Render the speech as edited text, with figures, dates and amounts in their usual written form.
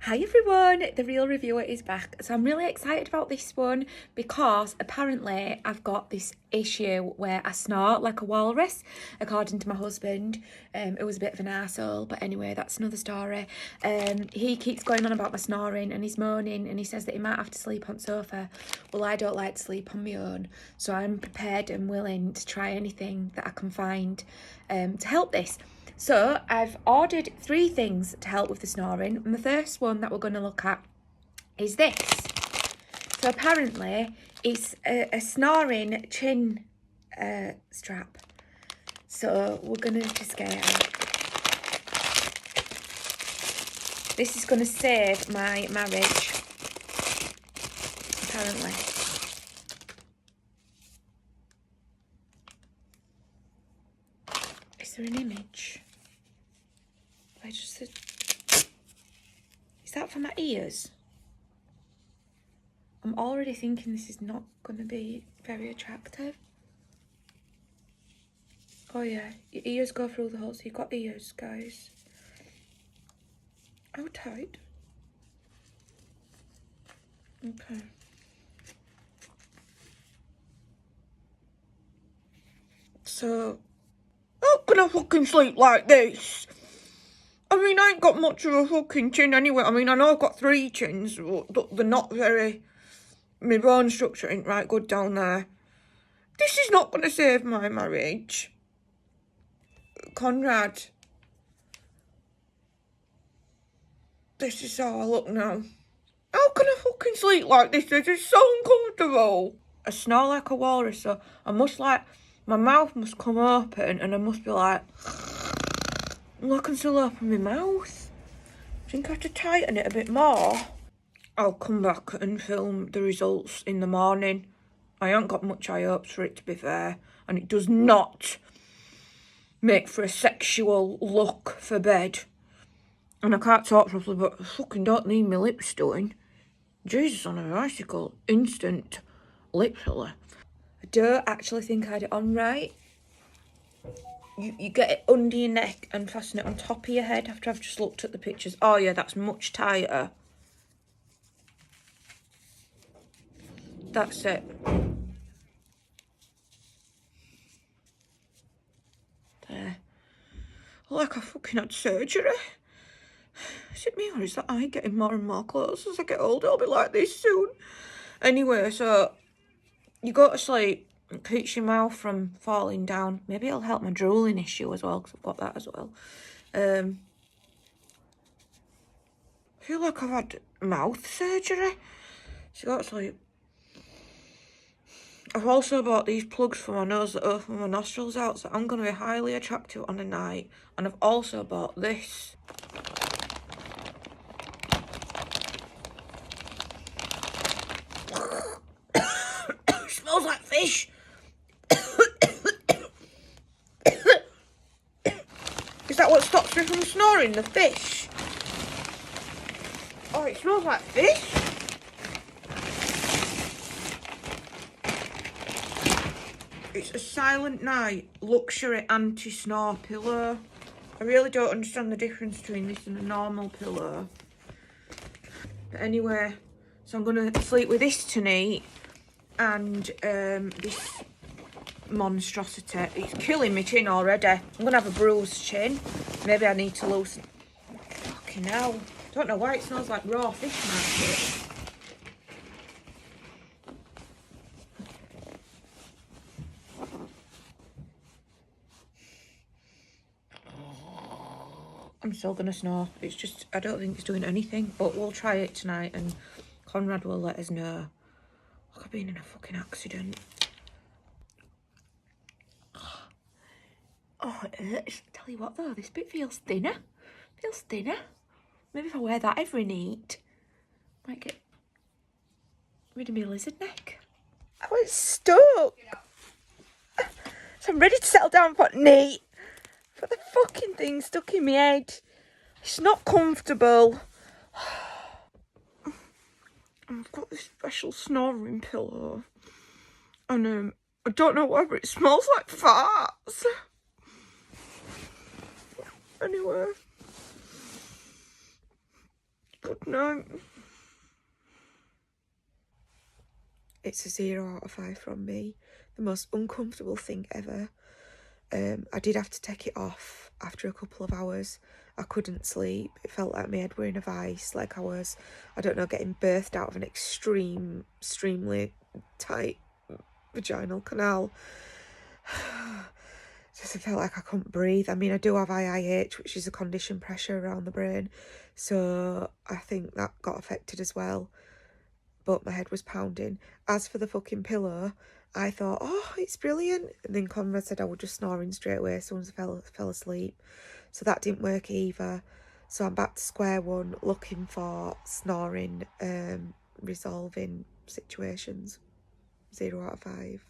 Hi everyone, the real reviewer is back. So I'm really excited about this one because apparently I've got this issue where I snore like a walrus, according to my husband. It was a bit of an arsehole, but anyway, that's another story. He keeps going on about my snoring and he's moaning and he says that he might have to sleep on sofa. Well, I don't like to sleep on my own, so I'm prepared and willing to try anything that I can find to help this. So I've ordered 3 things to help with the snoring, and the first one that we're going to look at is this. So apparently it's a snoring chin strap. So we're going to just get it out. This is going to save my marriage, apparently. Is there an image? Is that for my ears? I'm already thinking this is not going to be very attractive. Oh yeah, your ears go through the holes. You've got ears, guys. How tight? Okay. So, how can I fucking sleep like this? I mean, I ain't got much of a fucking chin anyway. I mean, I know I've got 3 chins, but they're not very... My bone structure ain't right good down there. This is not going to save my marriage. Conrad. This is how I look now. How can I fucking sleep like this? This is so uncomfortable. I snore like a walrus, so I must my mouth must come open and I must be like... I can still open my mouth. I think I have to tighten it a bit more. I'll come back and film the results in the morning. I haven't got much high hopes for it, to be fair. And it does not make for a sexual look for bed. And I can't talk properly, but I fucking don't need my lips doing. Jesus on a bicycle. Instant. Literally. I don't actually think I had it on right. You get it under your neck and fasten it on top of your head after I've just looked at the pictures. Oh yeah, that's much tighter. That's it. There. Like I fucking had surgery. Is it me or is that I getting more and more close as I get older? I'll be like this soon. Anyway, so you go to sleep. It keeps your mouth from falling down. Maybe it'll help my drooling issue as well, because I've got that as well. I feel like I've had mouth surgery. So you go to sleep. I've also bought these plugs for my nose that open my nostrils out, so I'm going to be highly attractive on a night. And I've also bought this. It smells like fish. Is that what stops me from snoring? The fish? Oh, it smells like fish. It's a Silent Night luxury anti-snore pillow. I really don't understand the difference between this and a normal pillow. But anyway, so I'm going to sleep with this tonight and this monstrosity. It's killing my chin already. I'm going to have a bruised chin. Maybe I need to loosen. Fucking hell. Don't know why it smells like raw fish market. I'm still going to snore. It's just, I don't think it's doing anything. But we'll try it tonight and Conrad will let us know. Like I've been in a fucking accident. Oh, it hurts. Tell you what though, this bit feels thinner. Feels thinner. Maybe if I wear that every night, might get rid of my lizard neck. Oh, it's stuck. So I'm ready to settle down for neat. But the fucking thing stuck in my head. It's not comfortable. I've got this special snoring pillow. And I don't know whether it smells like farts. Anyway. Good night. It's a 0 out of 5 from me. The most uncomfortable thing ever. I did have to take it off after a couple of hours. I couldn't sleep. It felt like my head were in a vice, like I was, I don't know, getting birthed out of an extremely tight vaginal canal. Just felt like I couldn't breathe. I mean, I do have IIH, which is a condition pressure around the brain, so I think that got affected as well. But my head was pounding. As for the fucking pillow, I thought, oh, it's brilliant. And then Conrad said I was just snoring straight away as soon as I fell asleep. So that didn't work either. So I'm back to square one, looking for snoring, resolving situations. 0 out of 5.